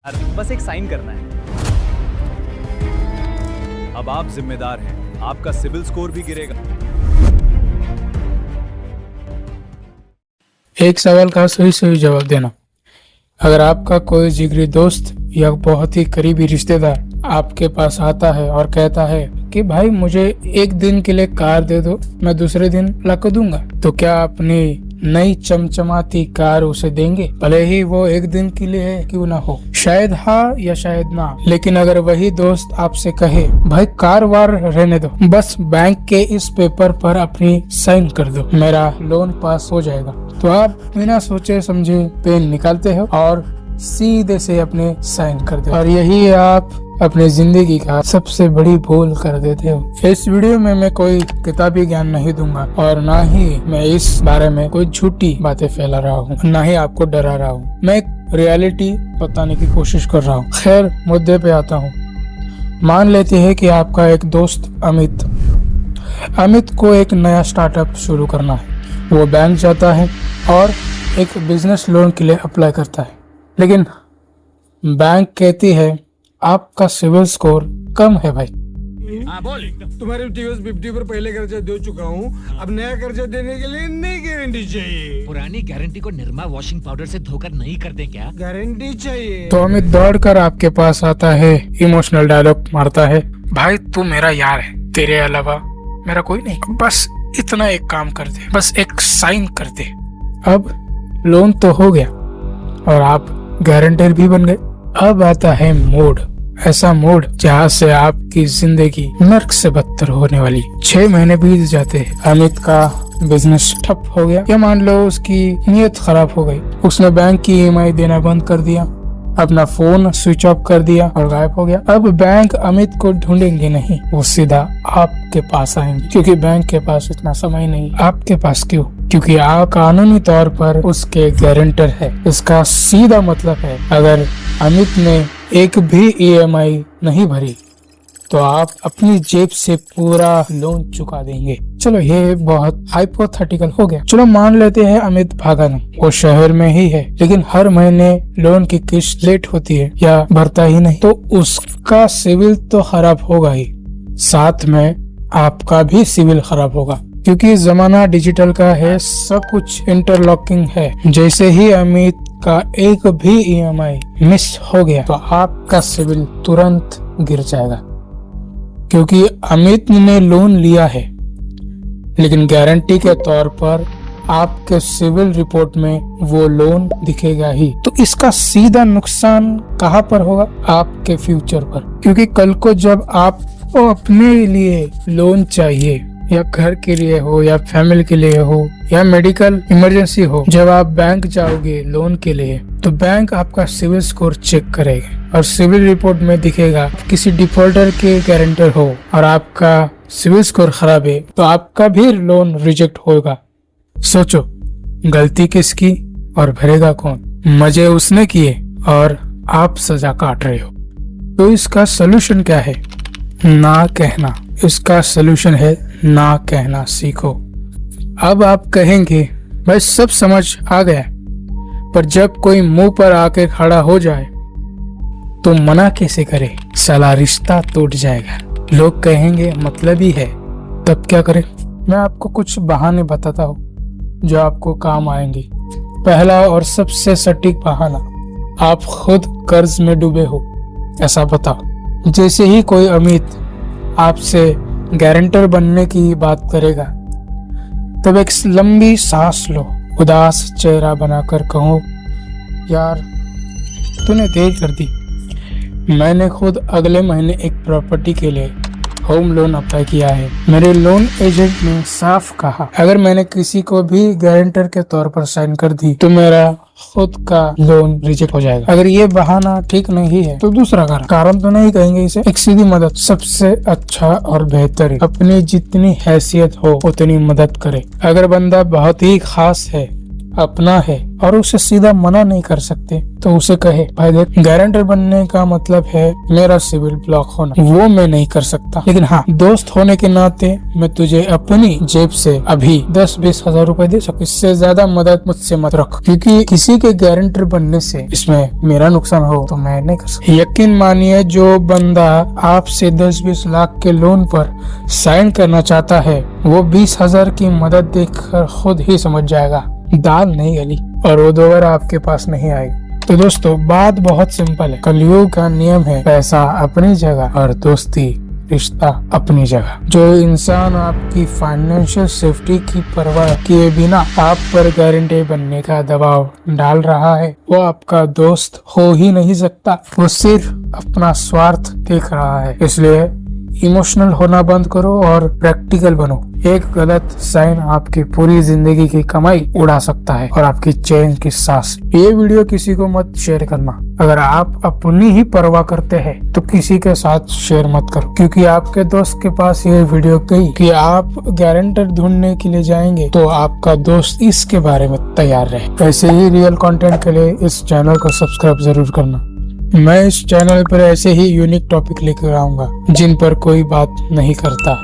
बस एक साइन करना है। अब आप जिम्मेदार हैं, आपका सिविल स्कोर भी गिरेगा। एक सवाल का सही सही जवाब देना। अगर आपका कोई जिगरी दोस्त या बहुत ही करीबी रिश्तेदार आपके पास आता है और कहता है कि भाई मुझे एक दिन के लिए कार दे दो, मैं दूसरे दिन लाकर दूंगा, तो क्या अपनी नई चमचमाती कार उसे देंगे? भले ही वो एक दिन के लिए है क्यों ना हो, शायद हाँ या शायद ना। लेकिन अगर वही दोस्त आपसे कहे भाई कार वार रहने दो, बस बैंक के इस पेपर पर अपनी साइन कर दो, मेरा लोन पास हो जाएगा, तो आप बिना सोचे समझे पेन निकालते हो और सीधे से अपने साइन कर दो। और यही आप अपने जिंदगी का सबसे बड़ी भूल कर देते हो। इस वीडियो में मैं कोई किताबी ज्ञान नहीं दूंगा और ना ही मैं इस बारे में कोई झूठी बातें फैला रहा हूँ, ना ही आपको डरा रहा हूँ। मैं एक रियलिटी बताने की कोशिश कर रहा हूँ। खैर मुद्दे पे आता हूँ। मान लेते हैं कि आपका एक दोस्त अमित को एक नया स्टार्टअप शुरू करना है। वो बैंक जाता है और एक बिजनेस लोन के लिए अप्लाई करता है, लेकिन बैंक कहती है आपका सिविल स्कोर कम है भाई। हाँ बोल। तुम्हारे टीवीएस 50 पर पहले कर्जा दे चुका हूँ, अब नया कर्जा देने के लिए नई गारंटी चाहिए। पुरानी गारंटी को निरमा वॉशिंग पाउडर से धोकर नहीं कर दे क्या? गारंटी चाहिए। तो अमित दौड़कर आपके पास आता है, इमोशनल डायलॉग मारता है, भाई तू मेरा यार है, तेरे अलावा मेरा कोई नहीं, बस इतना एक काम कर दे, बस एक साइन कर दे। अब लोन तो हो गया और आप गारंटर भी बन गए। अब आता है मोड, ऐसा मोड जहाँ से आपकी जिंदगी नर्क से बदतर होने वाली। 6 महीने बीत जाते हैं, अमित का बिजनेस ठप हो गया, या मान लो उसकी नीयत खराब हो गई, उसने बैंक की ईएमआई देना बंद कर दिया, अपना फोन स्विच ऑफ कर दिया और गायब हो गया। अब बैंक अमित को ढूंढेंगे नहीं, वो सीधा आपके पास आएंगे, क्योंकि बैंक के पास इतना समय नहीं। आपके पास क्यों? क्योंकि आप कानूनी तौर पर उसके गारंटर है। इसका सीधा मतलब है अगर अमित ने एक भी ईएमआई नहीं भरी तो आप अपनी जेब से पूरा लोन चुका देंगे। चलो ये बहुत हाइपोथेटिकल हो गया। चलो मान लेते हैं अमित भागा नहीं, वो शहर में ही है, लेकिन हर महीने लोन की किस्त लेट होती है या भरता ही नहीं, तो उसका सिविल तो खराब होगा ही, साथ में आपका भी सिविल खराब होगा, क्योंकि जमाना डिजिटल का है, सब कुछ इंटरलॉकिंग है। जैसे ही अमित का एक भी ईएमआई मिस हो गया तो आपका सिविल तुरंत गिर जाएगा, क्योंकि अमित ने लोन लिया है, लेकिन गारंटी के तौर पर आपके सिविल रिपोर्ट में वो लोन दिखेगा ही। तो इसका सीधा नुकसान कहाँ पर होगा? आपके फ्यूचर पर, क्योंकि कल को जब आपको अपने लिए लोन चाहिए, या घर के लिए हो या फैमिली के लिए हो या मेडिकल इमरजेंसी हो, जब आप बैंक जाओगे लोन के लिए तो बैंक आपका सिविल स्कोर चेक करेगा और सिविल रिपोर्ट में दिखेगा किसी डिफॉल्टर के गारंटर हो और आपका सिविल स्कोर खराब है तो आपका भी लोन रिजेक्ट होगा। सोचो गलती किसकी और भरेगा कौन? मजे उसने किए और आप सजा काट रहे हो। तो इसका सोल्यूशन क्या है? ना कहना। इसका सोल्यूशन है ना कहना सीखो। अब आप कहेंगे भाई सब समझ आ गया, पर जब कोई मुंह पर आके खड़ा हो जाए तो मना कैसे करे? साला रिश्ता टूट जाएगा, लोग कहेंगे मतलब ही है, तब क्या करें? मैं आपको कुछ बहाने बताता हूँ जो आपको काम आएंगे। पहला और सबसे सटीक बहाना, आप खुद कर्ज में डूबे हो ऐसा बताओ। जैसे ही कोई अमित आपसे गारंटर बनने की बात करेगा तब एक लंबी सांस लो, उदास चेहरा बनाकर कहो, यार तूने देर कर दी, मैंने खुद अगले महीने एक प्रॉपर्टी के लिए होम लोन अप्लाई किया है। मेरे लोन एजेंट ने साफ कहा अगर मैंने किसी को भी गारंटर के तौर पर साइन कर दी तो मेरा खुद का लोन रिजेक्ट हो जाएगा। अगर ये बहाना ठीक नहीं है तो दूसरा कारण तो नहीं कहेंगे इसे, एक सीधी मदद। सबसे अच्छा और बेहतर, अपनी जितनी हैसियत हो उतनी मदद करे। अगर बंदा बहुत ही खास है अपना है और उसे सीधा मना नहीं कर सकते तो उसे कहे भाई देख, गारंटर बनने का मतलब है मेरा सिविल ब्लॉक होना, वो मैं नहीं कर सकता, लेकिन हाँ दोस्त होने के नाते मैं तुझे अपनी जेब से अभी 10-20 हजार रुपए दे सकूं, इससे ज्यादा मदद मुझसे मत रख, क्योंकि किसी के गारंटर बनने से इसमें मेरा नुकसान हो तो मैं नहीं कर सकता। यकीन मानिए जो बंदा आपसे 10-20 लाख के लोन पर साइन करना चाहता है वो 20,000 की मदद देखकर खुद ही समझ जाएगा दाल नहीं गली और वो दोबारा आपके पास नहीं आएगी। तो दोस्तों बात बहुत सिंपल है, कलयुग का नियम है पैसा अपनी जगह और दोस्ती रिश्ता अपनी जगह। जो इंसान आपकी फाइनेंशियल सेफ्टी की परवाह किए बिना आप पर गारंटी बनने का दबाव डाल रहा है वो आपका दोस्त हो ही नहीं सकता, वो सिर्फ अपना स्वार्थ देख रहा है। इसलिए इमोशनल होना बंद करो और प्रैक्टिकल बनो। एक गलत साइन आपकी पूरी जिंदगी की कमाई उड़ा सकता है और आपकी चैन की सांस। ये वीडियो किसी को मत शेयर करना। अगर आप अपनी ही परवाह करते हैं तो किसी के साथ शेयर मत करो, क्योंकि आपके दोस्त के पास ये वीडियो गई कि आप गारंटर ढूंढने के लिए जाएंगे तो आपका दोस्त इसके बारे में तैयार रहे। ऐसे ही रियल कंटेंट के लिए इस चैनल को सब्सक्राइब जरूर करना। मैं इस चैनल पर ऐसे ही यूनिक टॉपिक लेकर आऊंगा जिन पर कोई बात नहीं करता।